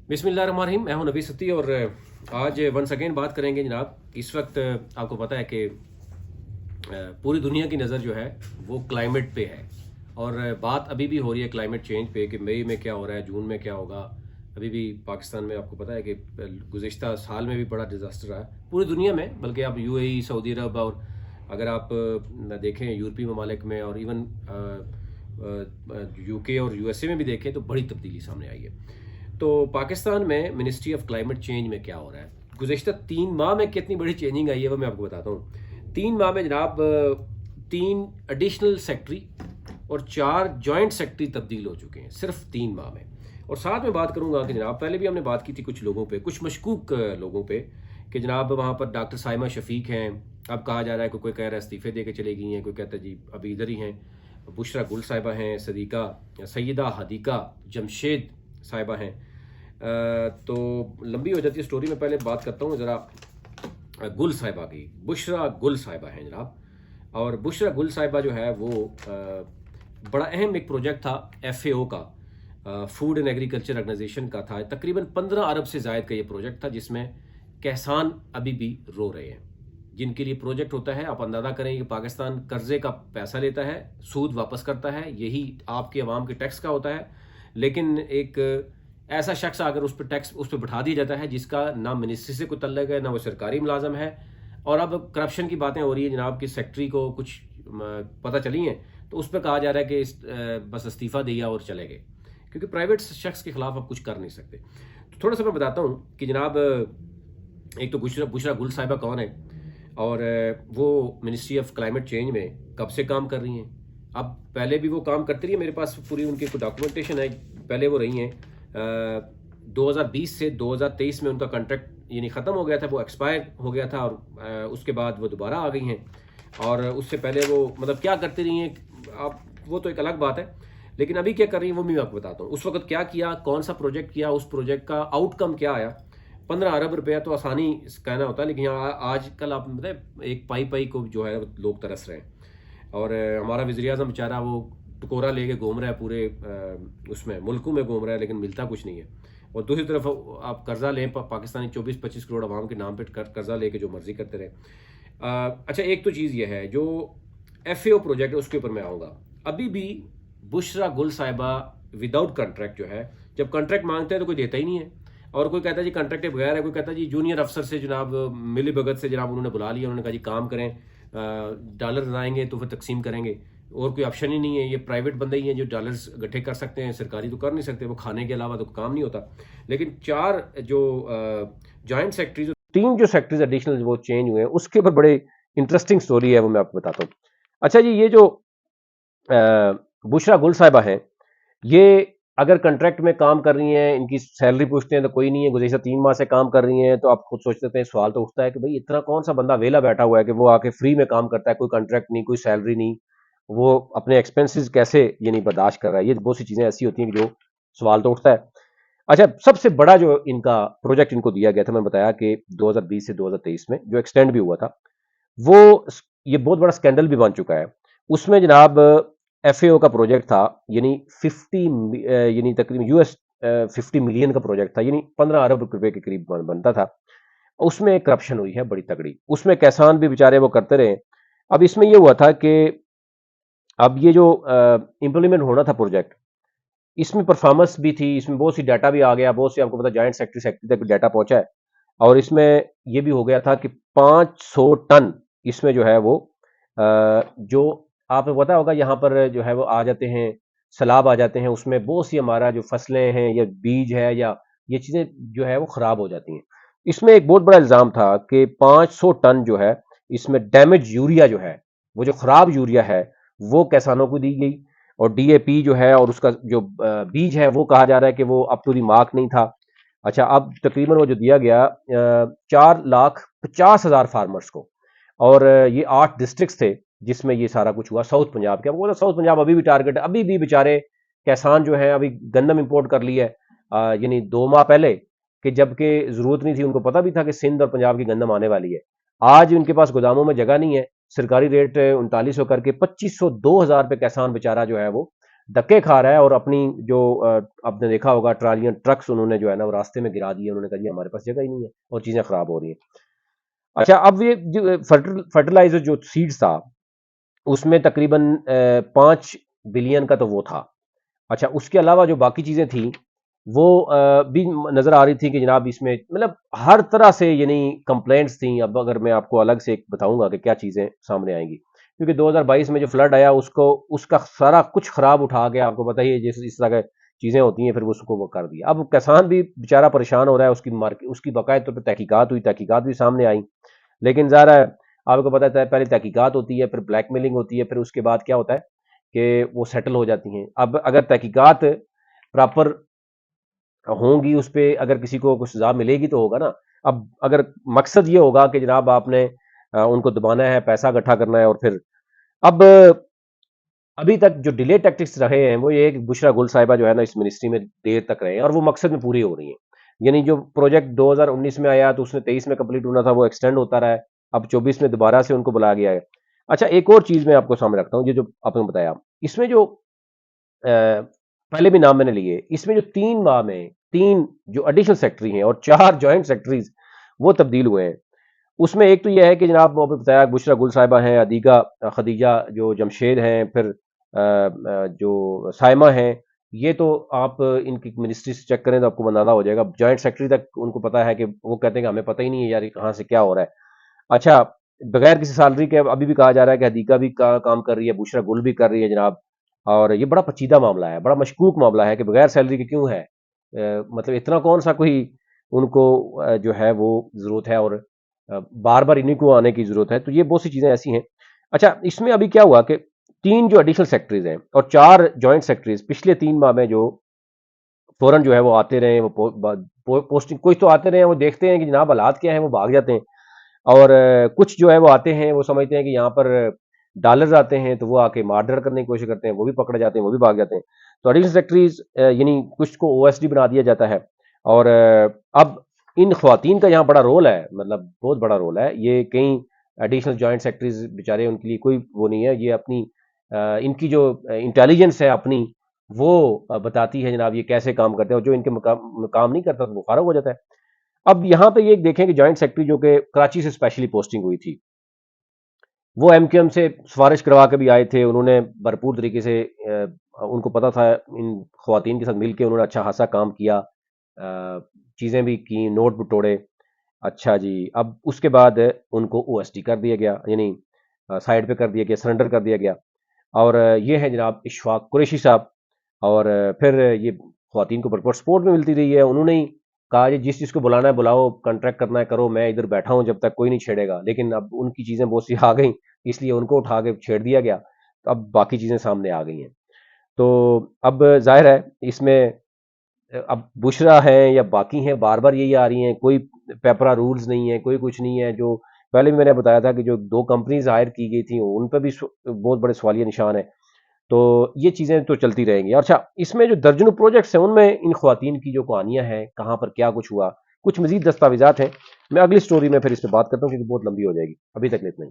बिस्मिल्लाहिर्रहमानिर्रहीम। मैं हूं नबी सती और आज वंस अगेन बात करेंगे जनाब। इस वक्त आपको पता है कि पूरी दुनिया की नज़र जो है वो क्लाइमेट पे है और बात अभी भी हो रही है क्लाइमेट चेंज पे कि मई में क्या हो रहा है, जून में क्या होगा। अभी भी पाकिस्तान में आपको पता है कि गुज़िश्ता साल में भी बड़ा डिज़ास्टर रहा है पूरी दुनिया में, बल्कि आप यूएई, सऊदी अरब और अगर आप देखें यूरोपीय ममालिक में और इवन यूके और यूएसए में भी देखें तो बड़ी तब्दीली सामने आई है। तो पाकिस्तान में मिनिस्ट्री ऑफ क्लाइमेट चेंज में क्या हो रहा है, गुज़िश्ता 3 माह में कितनी बड़ी चेंजिंग आई है वो मैं आपको बताता हूँ। 3 माह में जनाब 3 एडिशनल सेक्रेटरी और 4 जॉइंट सेक्रेटरी तब्दील हो चुके हैं सिर्फ 3 माह में। और साथ में बात करूंगा कि जनाब पहले भी हमने बात की थी कुछ लोगों पे, कुछ मशकूक लोगों पे, कि जनाब वहाँ पर डॉक्टर साइमा शफीक हैं। अब कहा जा रहा है कि कोई कह रहा है इस्तीफे दे के चली गई हैं, कोई कहता है जी अभी इधर ही हैं। बुशरा गुल साहिबा हैं, सईदा हदीका जमशेद साहिबा हैं। तो लंबी हो जाती है स्टोरी में, पहले बात करता हूँ ज़रा गुल साहिबा की। बुशरा गुल साहिबा हैं जनाब, और बुशरा गुल साहिबा जो है वो बड़ा अहम एक प्रोजेक्ट था FAO का, फूड एंड एग्रीकल्चर ऑर्गेनाइजेशन का था। तकरीबन 15 अरब से ज़ायद का ये प्रोजेक्ट था, जिसमें किसान अभी भी रो रहे हैं। जिनके लिए प्रोजेक्ट होता है, आप अंदाज़ा करें कि पाकिस्तान कर्जे का पैसा लेता है, सूद वापस करता है, यही आपके अवाम के टैक्स का होता है। लेकिन एक ऐसा शख्स अगर उस पर टैक्स उस पर बैठा दिया जाता है जिसका ना मिनिस्ट्री से कोई तल्लक है, ना वो सरकारी मुलाजम है, और अब करप्शन की बातें हो रही है जनाब कि सेक्रेटरी को कुछ पता चली हैं, तो उस पर कहा जा रहा है कि बस इस्तीफ़ा दिया और चले गए, क्योंकि प्राइवेट शख्स के खिलाफ आप कुछ कर नहीं सकते। तो थोड़ा सा मैं बताता हूँ कि जनाब एक तो बुशरा गुल साहिबा कौन है, और वो मिनिस्ट्री ऑफ क्लाइमेट चेंज में कब से काम कर रही हैं। अब पहले भी वो काम करती रही है, मेरे पास पूरी उनकी कोई डॉक्यूमेंटेशन है। पहले वो रही हैं 2020 से 2023 में उनका कॉन्ट्रैक्ट यानी ख़त्म हो गया था, वो एक्सपायर हो गया था, और उसके बाद वो दोबारा आ गई हैं। और उससे पहले वो मतलब क्या करती रही हैं आप, वो तो एक अलग बात है। लेकिन अभी क्या कर रही हैं वो मैं आपको बताता हूँ। उस वक्त क्या किया, कौन सा प्रोजेक्ट किया, उस प्रोजेक्ट का आउटकम क्या आया। 15 अरब रुपया तो आसानी कहना होता है, लेकिन यहाँ आजकल आप मतलब एक पाई को जो है लोग तरस रहे हैं। और हमारा वज़ीर आज़म बेचारा वो टकोरा लेके घूम रहा है पूरे उसमें मुल्कों में घूम रहा है, लेकिन मिलता कुछ नहीं है। और दूसरी तरफ आप कर्जा लें, पाकिस्तानी 24-25 करोड़ आवाम के नाम पे कर्जा लेके जो मर्जी करते रहे। अच्छा, एक तो चीज़ ये है जो FAO प्रोजेक्ट है उसके ऊपर मैं आऊँगा। अभी भी बुशरा गुल साहिबा विदाउट कॉन्ट्रैक्ट जो है, जब कॉन्ट्रैक्ट मांगते हैं तो कोई देता ही नहीं है, और कोई कहता है जी कॉन्ट्रैक्ट के बगैर है, कोई कहता है जी जूनियर अफसर से जनाब मिली भगत से जनाब उन्होंने बुला लिया, उन्होंने कहा जी काम करें, डॉलर आएंगे तो फिर तकसीम करेंगे, और कोई ऑप्शन ही नहीं है। ये प्राइवेट बंदे ही हैं जो डॉलर्स इकट्ठे कर सकते हैं, सरकारी तो कर नहीं सकते, वो खाने के अलावा तो काम नहीं होता। लेकिन 4 जो जॉइंट सेक्रेटरीज, 3 जो सेक्रेटरीज एडिशनल वो चेंज हुए हैं, उसके ऊपर बड़े इंटरेस्टिंग स्टोरी है, वो मैं आपको बताता हूँ। अच्छा जी, ये जो बुशरा गुल साहिबा है, ये अगर कॉन्ट्रैक्ट में काम कर रही हैं, इनकी सैलरी पूछते हैं तो कोई नहीं है, गुज़िश्ता 3 माह से काम कर रही हैं, तो आप खुद सोच सकते हैं, सवाल तो उठता है कि भाई इतना कौन सा बंदा वेला बैठा हुआ है कि वो आके फ्री में काम करता है, कोई कॉन्ट्रैक्ट नहीं, कोई सैलरी नहीं, वो अपने एक्सपेंसेस कैसे ये नहीं बर्दाश्त कर रहा है। ये बहुत सी चीज़ें ऐसी होती हैं कि जो सवाल तो उठता है। अच्छा, सबसे बड़ा जो इनका प्रोजेक्ट इनको दिया गया था, मैंने बताया कि 2020 से 2023 में जो एक्सटेंड भी हुआ था, वो ये बहुत बड़ा स्कैंडल भी बन चुका है। उसमें जनाब FAO का प्रोजेक्ट था, यानी 50 यानी तकरीबन US 50 मिलियन का प्रोजेक्ट था, यानी 15 अरब रुपए के करीब बनता था। उसमें करप्शन हुई है बड़ी तगड़ी, उसमें किसान भी बेचारे वो करते रहे। अब इसमें ये हुआ था कि अब ये जो इम्प्लीमेंट होना था प्रोजेक्ट, इसमें परफॉर्मेंस भी थी, इसमें बहुत सी डाटा भी आ गया, बहुत सी आपको पता जॉइंट सेक्रेटरी तक डाटा पहुंचा है। और इसमें ये भी हो गया था कि 500 टन इसमें जो है वो जो आपको पता होगा यहाँ पर जो है वो आ जाते हैं, सैलाब आ जाते हैं, उसमें बहुत सी हमारा जो फसलें हैं या बीज है या ये चीज़ें जो है वो ख़राब हो जाती हैं। इसमें एक बहुत बड़ा इल्ज़ाम था कि 500 टन जो है इसमें डैमेज यूरिया जो है, वो जो ख़राब यूरिया है वो किसानों को दी गई, और DAP जो है और उसका जो बीज है वो कहा जा रहा है कि वो अप टू दी मार्क नहीं था। अच्छा, अब तकरीबन वो जो दिया गया 4,50,000 फार्मर्स को, और ये 8 डिस्ट्रिक्ट्स थे जिसमें ये सारा कुछ हुआ। साउथ पंजाब के, वो साउथ पंजाब अभी भी टारगेट है, अभी भी बेचारे किसान जो हैं अभी गंदम इंपोर्ट कर ली है, यानी 2 माह पहले, कि जबकि जरूरत नहीं थी, उनको पता भी था कि सिंध और पंजाब की गंदम आने वाली है। आज उनके पास गोदामों में जगह नहीं है, सरकारी रेट 3900 करके 2500 2000 पे किसान बेचारा जो है वो دھکے کھا رہا ہے اور اپنی جو آپ نے دیکھا ہوگا ٹرالیاں ٹرکس انہوں نے جو ہے نا وہ راستے میں گرا دیے، انہوں نے کہا جی ہمارے پاس جگہ ہی نہیں ہے اور چیزیں خراب ہو رہی ہیں۔ اچھا اب یہ جو فرٹیلائزر جو سیڈز تھا اس میں تقریباً 5 بلین کا تو وہ تھا۔ اچھا اس کے علاوہ جو باقی چیزیں تھیں وہ بھی نظر آ رہی تھی کہ جناب اس میں مطلب ہر طرح سے یعنی کمپلینٹس تھیں۔ اب اگر میں آپ کو الگ سے بتاؤں گا کہ کیا چیزیں سامنے آئیں گی، کیونکہ 2022 میں جو فلڈ آیا اس کا سارا کچھ خراب اٹھا کے آپ کو پتہ ہی ہے جس طرح کی چیزیں ہوتی ہیں پھر اس کو وہ کر دیا۔ اب کسان بھی بیچارہ پریشان ہو رہا ہے، اس کی باقاعدہ طور پہ تحقیقات ہوئی، تحقیقات بھی سامنے آئی، لیکن ظاہر ہے آپ کو پتہ ہے پہلے تحقیقات ہوتی ہے، پھر بلیک میلنگ ہوتی ہے، پھر اس کے بعد کیا ہوتا ہے کہ وہ سیٹل ہو جاتی ہیں۔ اب اگر تحقیقات پراپر ہوں گی، اس پہ اگر کسی کو کچھ سزا ملے گی تو ہوگا نا۔ اب اگر مقصد یہ ہوگا کہ جناب آپ نے ان کو دبانا ہے، پیسہ اکٹھا کرنا ہے، اور پھر اب ابھی تک جو ڈیلے ٹیکٹکس رہے ہیں وہ یہ ہے کہ بشرا گل صاحبہ جو ہے نا اس منسٹری میں دیر تک رہے ہیں اور وہ مقصد میں پوری ہو رہی ہیں۔ یعنی جو پروجیکٹ 2019 میں آیا تو اس نے 23 میں کمپلیٹ ہونا تھا، وہ ایکسٹینڈ ہوتا رہا ہے، اب 24 میں دوبارہ سے ان کو بلایا گیا ہے۔ اچھا ایک اور چیز میں آپ کو سامنے رکھتا ہوں، یہ جو آپ نے بتایا اس میں جو پہلے بھی نام میں نے لیے، اس میں جو 3 ماہ میں 3 جو ایڈیشنل سیکٹری ہیں اور 4 جوائنٹ سیکٹریز وہ تبدیل ہوئے ہیں۔ اس میں ایک تو یہ ہے کہ جناب آپ نے بتایا بشرا گل صاحبہ ہیں، عدیقہ خدیجہ جو جمشید ہیں، پھر جو سائمہ ہیں، یہ تو آپ ان کی منسٹری سے چیک کریں تو آپ کو اندازہ ہو جائے گا، جوائنٹ سیکٹری تک ان کو پتا ہے کہ وہ کہتے ہیں کہ ہمیں پتہ ہی نہیں ہے یار یہ کہاں سے کیا ہو رہا ہے۔ اچھا بغیر کسی سیلری کے ابھی بھی کہا جا رہا ہے کہ عدیقہ بھی کام کر رہی ہے، بشرا گل بھی کر رہی ہے جناب، اور یہ بڑا پیچیدہ معاملہ ہے، بڑا مشکوک معاملہ ہے کہ بغیر سیلری کے کیوں ہے، مطلب اتنا کون سا کوئی ان کو جو ہے وہ ضرورت ہے، اور بار بار انہیں کو آنے کی ضرورت ہے، تو یہ بہت سی چیزیں ایسی ہیں۔ اچھا اس میں ابھی کیا ہوا کہ 3 جو ایڈیشنل سیکٹریز ہیں اور 4 جوائنٹ سیکٹریز پچھلے 3 ماہ میں جو فوراً جو ہے وہ آتے رہے ہیں، وہ پوسٹنگ کچھ تو آتے رہے ہیں، وہ دیکھتے ہیں کہ جناب حالات کیا ہیں، وہ بھاگ جاتے ہیں، اور کچھ جو ہے وہ آتے ہیں، وہ سمجھتے ہیں کہ یہاں پر ڈالرز آتے ہیں تو وہ آ کے مارڈر کرنے کی کوشش کرتے ہیں، وہ بھی پکڑے جاتے ہیں، وہ بھی بھاگ جاتے ہیں۔ تو ایڈیشنل سیکٹریز یعنی کچھ کو او ایس ڈی بنا دیا جاتا ہے، اور اب ان خواتین کا یہاں بڑا رول ہے، مطلب بہت بڑا رول ہے، یہ کئی ایڈیشنل جوائنٹ سیکٹریز بیچارے ان کے لیے کوئی وہ نہیں ہے، یہ اپنی ان کی جو انٹیلیجنس ہے اپنی وہ بتاتی ہے جناب یہ کیسے کام کرتے ہیں، اور جو ان کے کام نہیں کرتا تو وہ فارغ ہو جاتا ہے۔ اب یہاں پہ یہ دیکھیں کہ جوائنٹ سیکٹری جو کہ کراچی سے اسپیشلی پوسٹنگ ہوئی تھی، وہ ایم کیو ایم سے سفارش کروا کے بھی آئے تھے، انہوں نے بھرپور طریقے سے ان کو پتا تھا ان خواتین کے ساتھ مل کے انہوں نے اچھا خاصا کام کیا، چیزیں بھی کی، نوٹ بھی توڑے۔ اچھا جی اب اس کے بعد ان کو او ایس ٹی کر دیا گیا، یعنی سائڈ پہ کر دیا گیا، سرنڈر کر دیا گیا، اور یہ ہے جناب اشفاق قریشی صاحب، اور پھر یہ خواتین کو بھرپور سپورٹ بھی ملتی رہی ہے، انہوں نے ہی کہا جی جس چیز کو بلانا ہے بلاؤ، کانٹریکٹ کرنا ہے کرو، میں ادھر بیٹھا ہوں جب تک کوئی نہیں چھیڑے گا، لیکن اب ان کی چیزیں بہت سی آ گئیں، اس لیے ان کو اٹھا کے چھیڑ دیا گیا، تو اب باقی چیزیں سامنے آ گئی ہیں۔ تو اب ظاہر ہے اس میں اب بشرا ہیں یا باقی ہیں بار بار یہی آ رہی ہیں، کوئی پیپرا رولز نہیں ہے، کوئی کچھ نہیں ہے۔ جو پہلے بھی میں نے بتایا تھا کہ جو 2 کمپنیز ہائر کی گئی تھیں ان پہ بھی بہت بڑے سوالیہ نشان ہیں، تو یہ چیزیں تو چلتی رہیں گی۔ اچھا اس میں جو درجنوں پروجیکٹس ہیں ان میں ان خواتین کی جو کہانیاں ہیں، کہاں پر کیا کچھ ہوا، کچھ مزید دستاویزات ہیں، میں اگلی سٹوری میں پھر اس پہ بات کرتا ہوں کیونکہ بہت لمبی ہو جائے گی، ابھی تک اتنا ہی۔